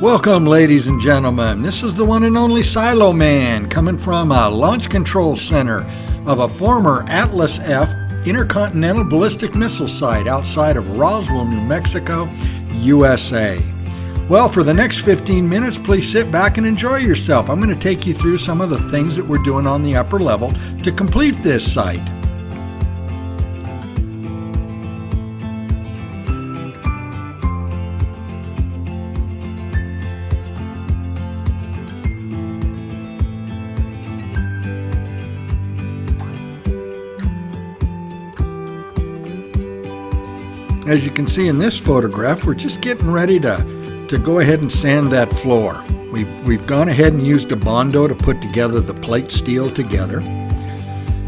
Welcome, ladies and gentlemen. This is the one and only SiloMan, coming from a launch control center of a former Atlas F intercontinental ballistic missile site outside of Roswell, New Mexico, USA. Well, for the next 15 minutes, please sit back and enjoy yourself. I'm going to take you through some of the things that we're doing on the upper level to complete this site. As you can see in this photograph, we're just getting ready to go ahead and sand that floor. We've gone ahead and used a Bondo to put together the plate steel together.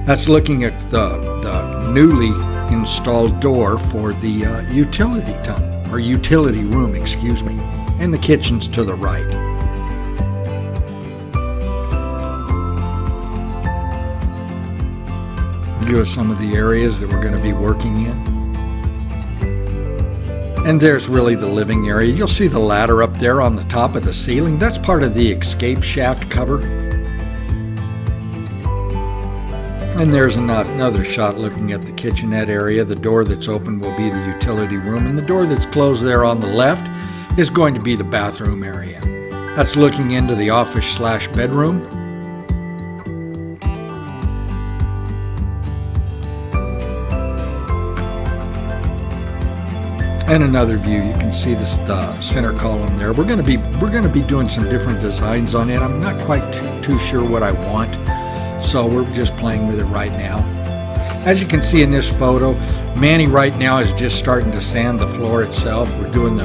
That's looking at the newly installed door for the utility tunnel, or utility room, excuse me, and the kitchen's to the right. View of some of the areas that we're going to be working in. And there's really the living area. You'll see the ladder up there on the top of the ceiling. That's part of the escape shaft cover. And there's another shot looking at the kitchenette area. The door that's open will be the utility room, and the door that's closed there on the left is going to be the bathroom area. That's looking into the office/bedroom. And another view, you can see this the center column there. We're going to be doing some different designs on it. I'm not quite too sure what I want, so we're just playing with it right now. As you can see in this photo, Manny right now is just starting to sand the floor itself. We're doing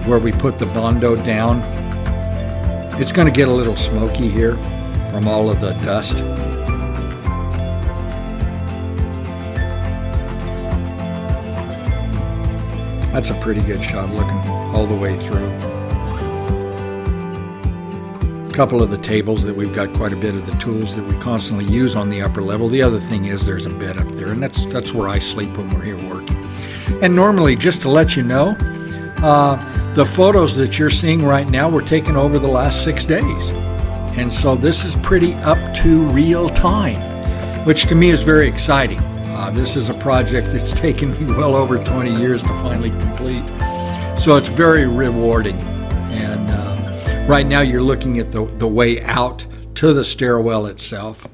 where we put the Bondo down. It's going to get a little smoky here from all of the dust. That's a pretty good shot looking all the way through. A couple of the tables that we've got quite a bit of the tools that we constantly use on the upper level. The other thing is there's a bed up there, and that's where I sleep when we're here working. And normally, just to let you know, the photos that you're seeing right now were taken over the last 6 days. And so this is pretty up to real time, which to me is very exciting. This is a project that's taken me well over 20 years to finally complete. So it's very rewarding. And right now you're looking at the way out to the stairwell itself.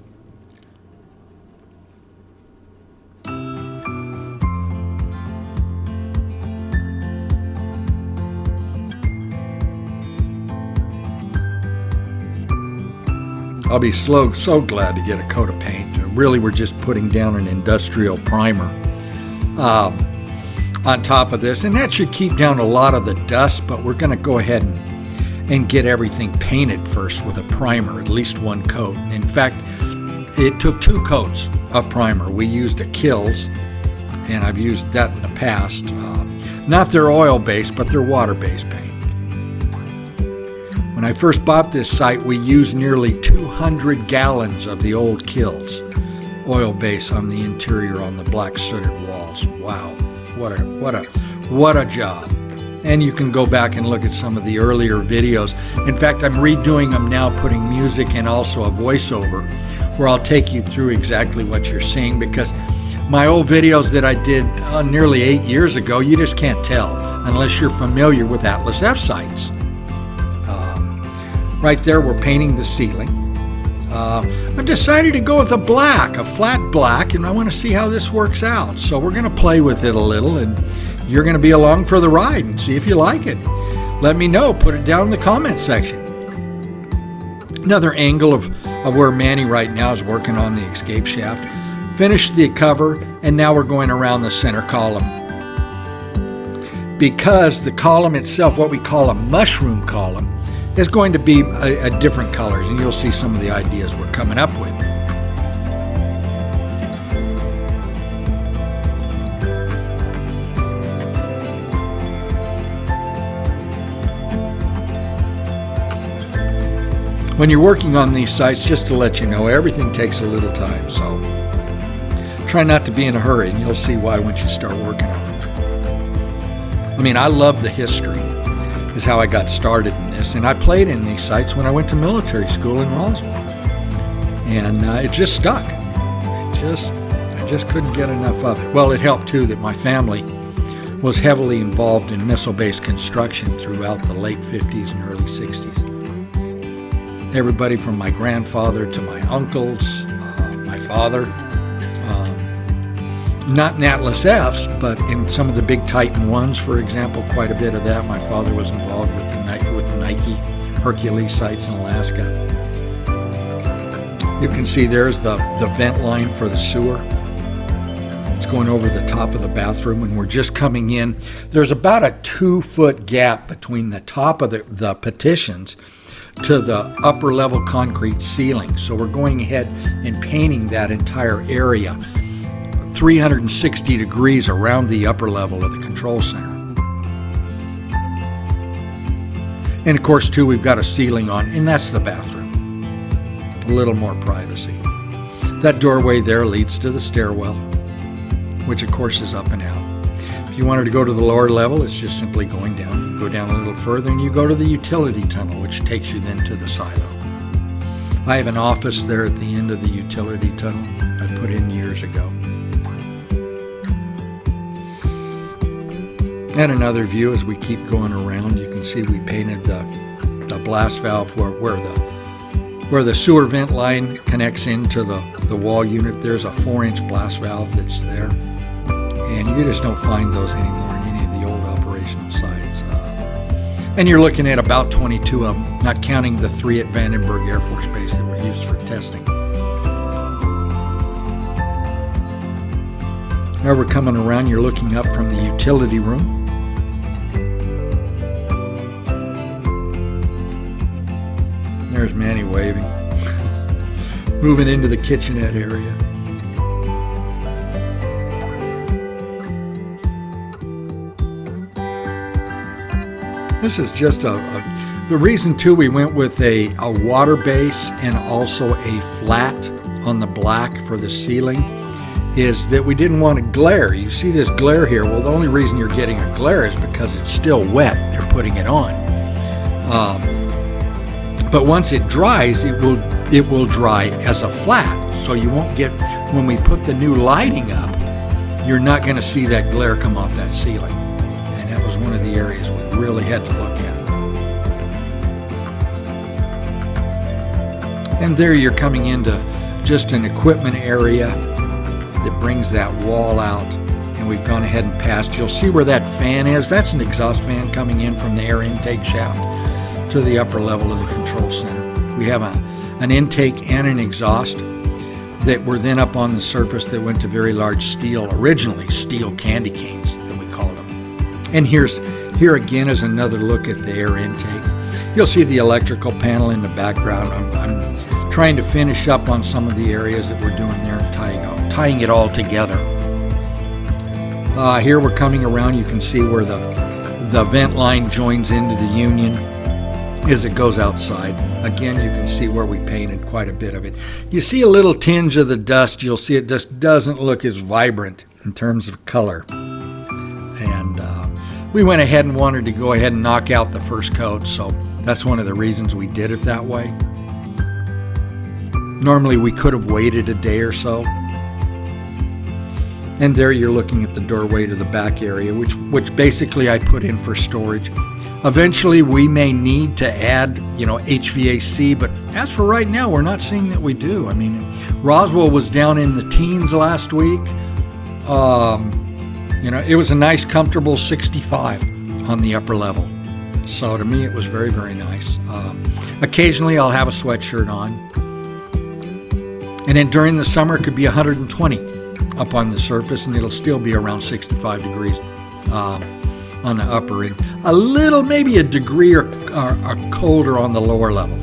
I'll be so glad to get a coat of paint. Really, we're just putting down an industrial primer on top of this, and that should keep down a lot of the dust, but we're going to go ahead and get everything painted first with a primer, at least one coat. In fact, it took 2 coats of primer. We used a Kills, and I've used that in the past. Not their oil-based, but their water-based paint. When I first bought this site, we used nearly 200 gallons of the old Kills oil base on the interior on the black sooted walls. Wow, what a job. And you can go back and look at some of the earlier videos. In fact, I'm redoing them now, putting music and also a voiceover where I'll take you through exactly what you're seeing, because my old videos that I did nearly 8 years ago, you just can't tell unless you're familiar with Atlas F sites. Right there, we're painting the ceiling. I've decided to go with a flat black, and I want to see how this works out. So we're going to play with it a little, and you're going to be along for the ride and see if you like it. Let me know. Put it down in the comment section. Another angle of where Manny right now is working on the escape shaft. Finished the cover, and now we're going around the center column. Because the column itself, what we call a mushroom column, is going to be a different colors, and you'll see some of the ideas we're coming up with. When you're working on these sites, just to let you know, everything takes a little time, so try not to be in a hurry, and you'll see why once you start working on it. I mean, I love the history. is how I got started in this. And I played in these sites when I went to military school in Roswell. And it just stuck. I just couldn't get enough of it. Well, it helped too that my family was heavily involved in missile-based construction throughout the late 50s and early 60s. Everybody from my grandfather to my uncles, my father, not in Atlas Fs, but in some of the big Titan ones, for example, quite a bit of that. My father was involved with the Nike Hercules sites in Alaska. You can see there's the vent line for the sewer. It's going over the top of the bathroom, and we're just coming in. There's about a 2-foot gap between the top of the partitions to the upper level concrete ceiling. So we're going ahead and painting that entire area 360 degrees around the upper level of the control center. And of course, too, we've got a ceiling on, and that's the bathroom. A little more privacy. That doorway there leads to the stairwell, which of course is up and out. If you wanted to go to the lower level, it's just simply going down. You go down a little further and you go to the utility tunnel, which takes you then to the silo. I have an office there at the end of the utility tunnel I put in years ago. And another view as we keep going around, you can see we painted the blast valve where the sewer vent line connects into the wall unit. There's a 4-inch blast valve that's there. And you just don't find those anymore in any of the old operational sites. And you're looking at about 22 of them, not counting the 3 at Vandenberg Air Force Base that were used for testing. Now we're coming around, you're looking up from the utility room. There's Manny waving. Moving into the kitchenette area. This is just the reason too we went with a water base and also a flat on the black for the ceiling is that we didn't want a glare. You see this glare here. Well, the only reason you're getting a glare is because it's still wet. They're putting it on. But once it dries, it will dry as a flat. So you won't get, when we put the new lighting up, you're not going to see that glare come off that ceiling. And that was one of the areas we really had to look at. And there you're coming into just an equipment area that brings that wall out. And we've gone ahead and passed. You'll see where that fan is. That's an exhaust fan coming in from the air intake shaft to the upper level of the control center. We have an intake and an exhaust that were then up on the surface that went to very large steel, originally steel candy canes that we call them. And here again is another look at the air intake. You'll see the electrical panel in the background. I'm trying to finish up on some of the areas that we're doing there and tying it all together. Here we're coming around. You can see where the vent line joins into the union as it goes outside. Again, you can see where we painted quite a bit of it. You see a little tinge of the dust. You'll see it just doesn't look as vibrant in terms of color. And we went ahead and wanted to go ahead and knock out the first coat, so that's one of the reasons we did it that way. Normally we could have waited a day or so. And there you're looking at the doorway to the back area, which basically I put in for storage. Eventually, we may need to add, HVAC, but as for right now, we're not seeing that we do. I mean, Roswell was down in the teens last week. It was a nice, comfortable 65 on the upper level. So to me, it was very, very nice. Occasionally, I'll have a sweatshirt on. And then during the summer, it could be 120 up on the surface, and it'll still be around 65 degrees. On the upper end, a little, maybe a degree or colder on the lower level.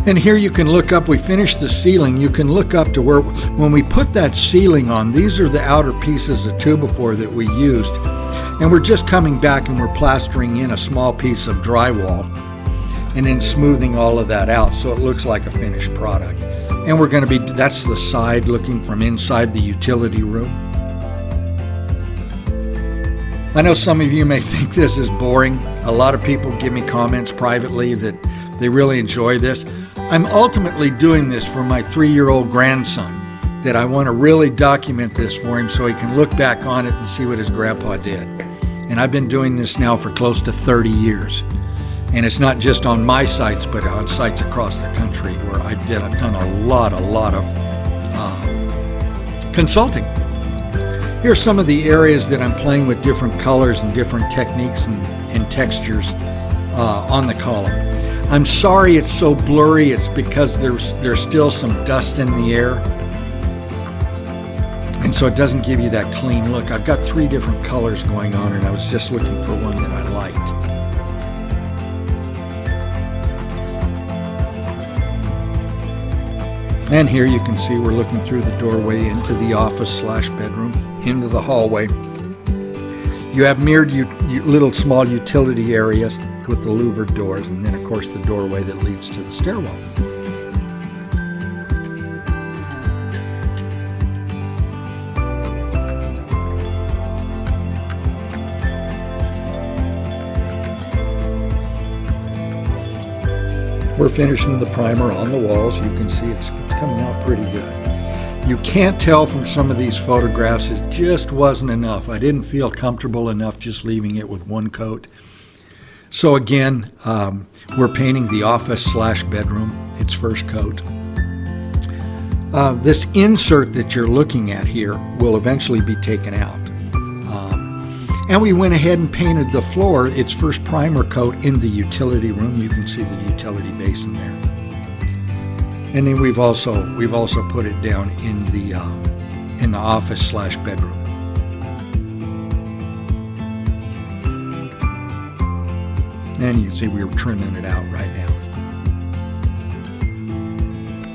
And here you can look up, we finished the ceiling, you can look up to where, when we put that ceiling on, these are the outer pieces of 2x4 that we used. And we're just coming back and we're plastering in a small piece of drywall and then smoothing all of that out so it looks like a finished product. And we're going to be, that's the side looking from inside the utility room. I know some of you may think this is boring. A lot of people give me comments privately that they really enjoy this. I'm ultimately doing this for my 3-year-old grandson, that I want to really document this for him so he can look back on it and see what his grandpa did. And I've been doing this now for close to 30 years. And it's not just on my sites, but on sites across the country where I've done a lot of consulting. Here's some of the areas that I'm playing with different colors and different techniques and textures on the column. I'm sorry it's so blurry. It's because there's still some dust in the air. And so it doesn't give you that clean look. I've got 3 different colors going on, and I was just looking for one that I liked. And here you can see we're looking through the doorway into the office/bedroom, into the hallway. You have mirrored little small utility areas with the louvered doors, and then of course the doorway that leads to the stairwell. We're finishing the primer on the walls. You can see it's coming out pretty good. You can't tell from some of these photographs, it just wasn't enough. I didn't feel comfortable enough just leaving it with one coat. So again, we're painting the office/bedroom, its first coat. This insert that you're looking at here will eventually be taken out. And we went ahead and painted the floor, its first primer coat, in the utility room. You can see the utility basin there. And then we've also put it down in the office/bedroom. And you can see we were trimming it out right now.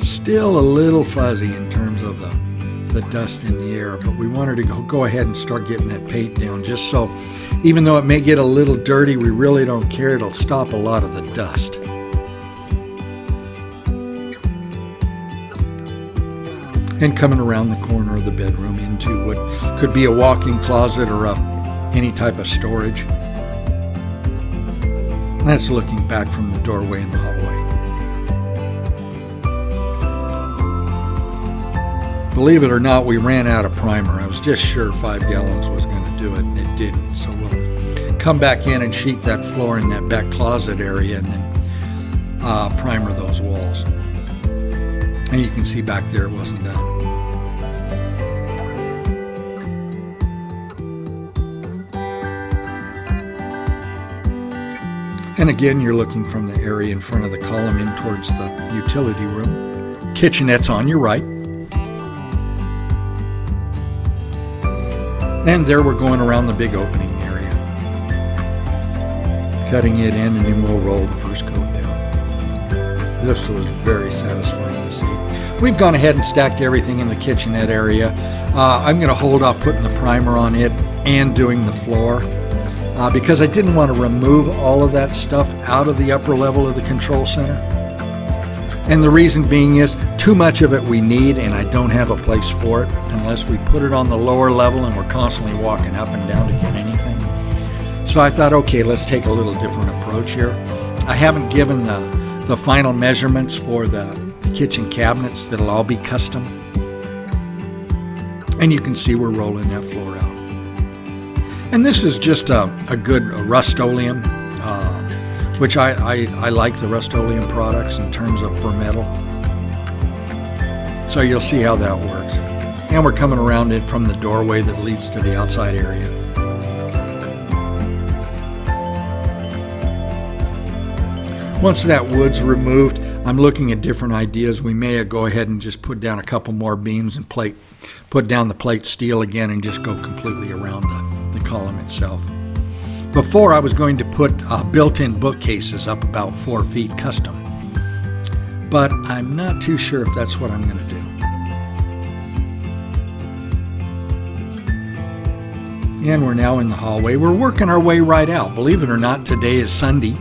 Still a little fuzzy in terms of the dust in the air, but we wanted to go ahead and start getting that paint down, just so even though it may get a little dirty, we really don't care. It'll stop a lot of the dust. And coming around the corner of the bedroom into what could be a walk-in closet or any type of storage. That's looking back from the doorway in the hallway. Believe it or not, we ran out of primer. I was just sure 5 gallons was going to do it, and it didn't. So we'll come back in and sheet that floor in that back closet area and then primer those walls. And you can see back there it wasn't done. And again, you're looking from the area in front of the column in towards the utility room. Kitchenette's on your right. And there we're going around the big opening area. Cutting it in, and then we'll roll the first coat down. This was very satisfying to see. We've gone ahead and stacked everything in the kitchenette area. I'm going to hold off putting the primer on it and doing the floor because I didn't want to remove all of that stuff out of the upper level of the control center. And the reason being is too much of it we need, and I don't have a place for it unless we put it on the lower level and we're constantly walking up and down to get anything. So I thought, okay, let's take a little different approach here. I haven't given the final measurements for the kitchen cabinets. That'll all be custom. And you can see we're rolling that floor out. And this is just a good Rust-Oleum, which I like the Rust-Oleum products in terms of for metal. So you'll see how that works. And we're coming around it from the doorway that leads to the outside area. Once that wood's removed, I'm looking at different ideas. We may go ahead and just put down a couple more beams and put down the plate steel again and just go completely around the column itself. Before, I was going to put built-in bookcases up about 4 feet custom, but I'm not too sure if that's what I'm going to do. And we're now in the hallway. We're working our way right out. Believe it or not, today is Sunday,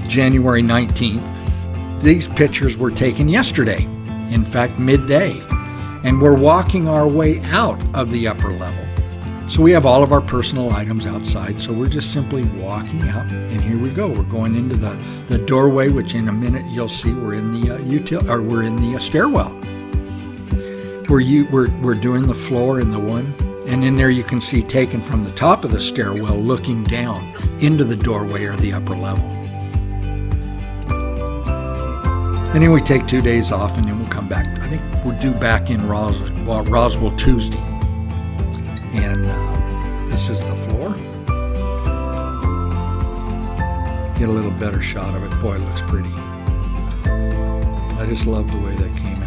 January 19th. These pictures were taken yesterday, in fact midday, and we're walking our way out of the upper level. So we have all of our personal items outside, so we're just simply walking out, and here we go. We're going into the doorway, which in a minute you'll see we're in the we're in the stairwell. We're doing the floor in the one, and in there you can see taken from the top of the stairwell looking down into the doorway or the upper level. And then we take 2 days off, and then we'll come back. I think we're due back in Roswell Tuesday. And this is the floor. Get a little better shot of it. Boy, it looks pretty. I just love the way that came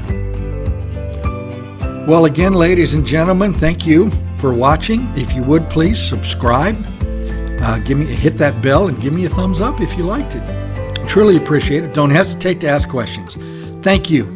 out. Well, again, ladies and gentlemen, thank you for watching. If you would, please subscribe. Hit that bell and give me a thumbs up if you liked it. Truly appreciate it. Don't hesitate to ask questions. Thank you.